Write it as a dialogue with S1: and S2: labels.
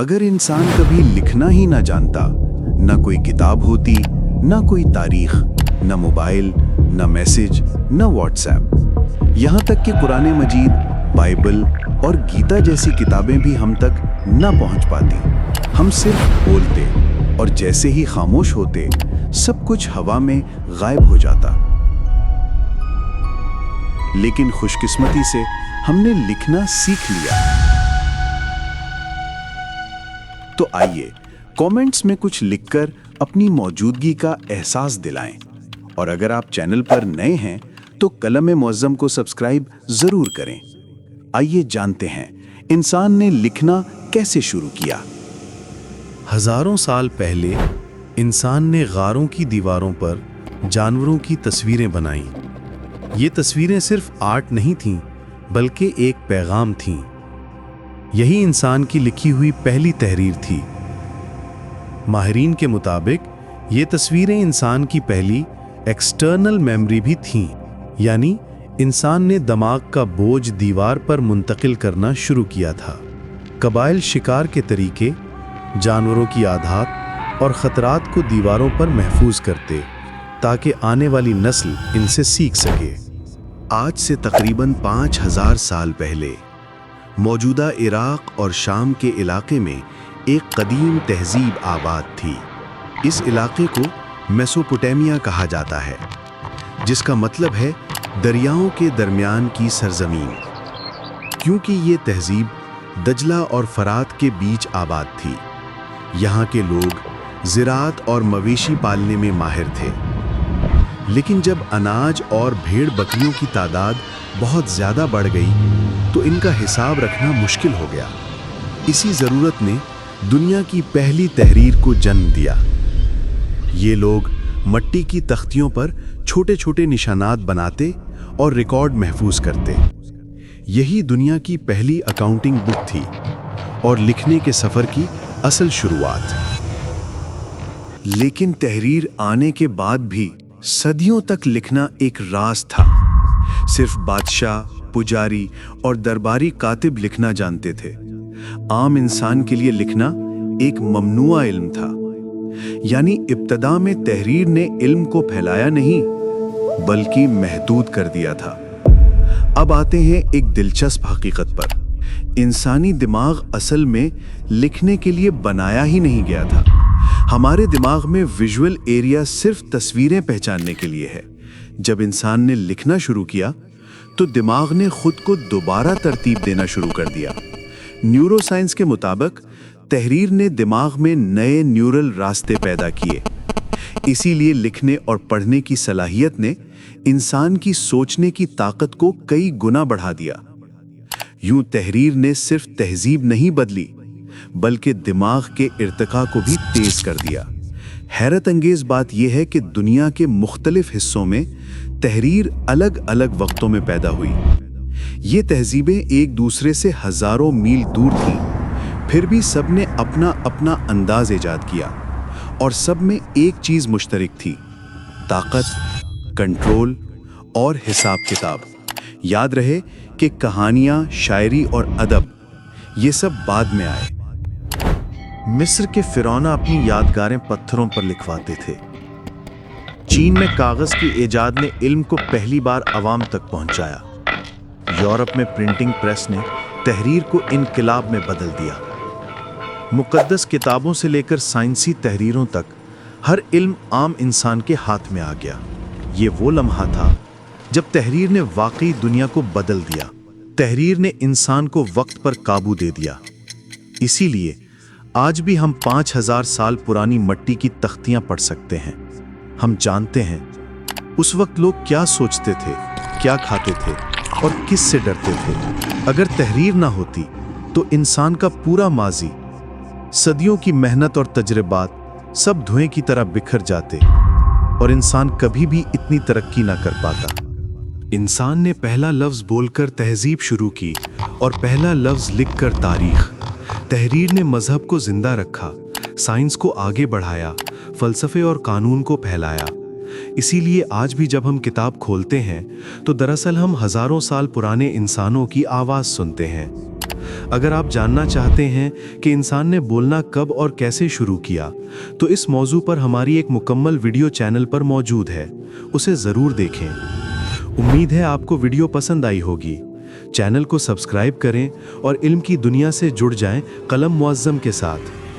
S1: अगर इंसान कभी लिखना ही ना जानता, ना कोई किताब होती, ना कोई तारीख, ना मोबाइल, ना मैसेज, ना व्हाट्सएप, यहाँ तक कि कुरान मजीद, बाइबल और गीता जैसी किताबें भी हम तक ना पहुँच पाती। हम सिर्फ बोलते और जैसे ही खामोश होते सब कुछ हवा में गायब हो जाता। लेकिन खुशकिस्मती से हमने लिखना सीख लिया। तो आइए कमेंट्स में कुछ लिखकर अपनी मौजूदगी का एहसास दिलाएं। और अगर आप चैनल पर नए हैं तो कलम-ए-मुअज़्ज़म को सब्सक्राइब जरूर करें। आइए जानते हैं इंसान ने लिखना कैसे शुरू किया।
S2: हजारों साल पहले इंसान ने गारों की दीवारों पर जानवरों की तस्वीरें बनाईं। ये तस्वीरें सिर्फ आर्ट नहीं थीं, बल्कि एक पैगाम थीं। यही इंसान की लिखी हुई पहली तहरीर थी। माहिरीन के मुताबिक ये तस्वीरें इंसान की पहली एक्सटर्नल मेमोरी भी थीं, यानी इंसान ने दिमाग का बोझ दीवार पर मुंतकिल करना शुरू किया था। कबाइल शिकार के तरीके, जानवरों की आदत और ख़तरात को दीवारों पर महफूज करते ताकि आने वाली नस्ल इनसे सीख सके।
S1: आज से तकरीबन 5000 साल पहले मौजूदा इराक और शाम के इलाके में एक कदीम तहजीब आबाद थी। इस इलाके को मेसोपोटामिया कहा जाता है, जिसका मतलब है दरियाओं के दरमियान की सरजमीन, क्योंकि ये तहजीब दजला और फरात के बीच आबाद थी। यहाँ के लोग ज़राअत और मवेशी पालने में माहिर थे। लेकिन जब अनाज और भेड़ बकरियों की तादाद बहुत ज़्यादा बढ़ गई तो इनका हिसाब रखना मुश्किल हो गया। इसी ज़रूरत ने दुनिया की पहली तहरीर को जन्म दिया। ये लोग मट्टी की तख्तियों पर छोटे छोटे निशानात बनाते और रिकॉर्ड महफूज करते। यही दुनिया की पहली अकाउंटिंग बुक थी और लिखने के सफ़र की असल शुरुआत। लेकिन तहरीर आने के बाद भी सदियों तक लिखना एक राज था। सिर्फ बादशाह, पुजारी और दरबारी कातिब लिखना जानते थे। आम इंसान के लिए लिखना एक ममनुआ इल्म था। यानी इब्तदा में तहरीर ने इल्म को फैलाया नहीं, बल्कि महदूद कर दिया था। अब आते हैं एक दिलचस्प हकीकत पर। इंसानी दिमाग असल में लिखने के लिए बनाया ही नहीं गया था। हमारे दिमाग में विजुअल एरिया सिर्फ तस्वीरें पहचानने के लिए है। जब इंसान ने लिखना शुरू किया तो दिमाग ने खुद को दोबारा तरतीब देना शुरू कर दिया। न्यूरोसाइंस के मुताबिक तहरीर ने दिमाग में नए न्यूरल रास्ते पैदा किए। इसीलिए लिखने और पढ़ने की सलाहियत ने इंसान की सोचने की ताकत को कई गुना बढ़ा दिया। यूं तहरीर ने सिर्फ तहजीब नहीं बदली, बल्कि दिमाग के इर्तिका को भी तेज कर दिया। हैरत अंगेज बात यह है कि दुनिया के मुख्तलिफ हिस्सों में तहरीर अलग अलग वक्तों में पैदा हुई। ये तहजीबें एक दूसरे से हजारों मील दूर थीं, फिर भी सब ने अपना अपना अंदाज ईजाद किया और सब में एक चीज मुश्तरक थी: ताकत, कंट्रोल और हिसाब किताब। याद रहे कि कहानियां, शायरी और अदब ये सब बाद में आए। मिस्र के फिरौना अपनी यादगारें पत्थरों पर लिखवाते थे। चीन में कागज की इजाद ने इल्म को पहली बार अवाम तक पहुंचाया। यूरोप में प्रिंटिंग प्रेस ने तहरीर को इनकलाब में बदल दिया। मुकद्दस किताबों से लेकर साइंसी तहरीरों तक हर इल्म आम इंसान के हाथ में आ गया। ये वो लम्हा था जब तहरीर ने वाकई दुनिया को बदल दिया। तहरीर ने इंसान को वक्त पर काबू दे दिया। इसीलिए आज भी हम 5000 साल पुरानी मट्टी की तख्तियां पढ़ सकते हैं। हम जानते हैं उस वक्त लोग क्या सोचते थे, क्या खाते थे और किस से डरते थे। अगर तहरीर ना होती तो इंसान का पूरा माजी, सदियों की मेहनत और तजर्बात सब धुएं की तरह बिखर जाते और इंसान कभी भी इतनी तरक्की ना कर पाता। इंसान ने पहला लफ्ज़ बोलकर तहजीब शुरू की और पहला लफ्ज़ लिखकर तारीख। तहरीर ने मजहब को जिंदा रखा, साइंस को आगे बढ़ाया, फ़लसफ़े और कानून को फैलाया। इसीलिए आज भी जब हम किताब खोलते हैं तो दरअसल हम हज़ारों साल पुराने इंसानों की आवाज़ सुनते हैं।
S2: اگر آپ جاننا چاہتے ہیں کہ انسان نے بولنا کب اور کیسے شروع کیا تو اس موضوع پر ہماری ایک مکمل ویڈیو چینل پر موجود ہے، اسے ضرور دیکھیں۔ امید ہے آپ کو ویڈیو پسند آئی ہوگی۔ چینل کو سبسکرائب کریں اور علم کی دنیا سے جڑ جائیں قلم معظم کے ساتھ۔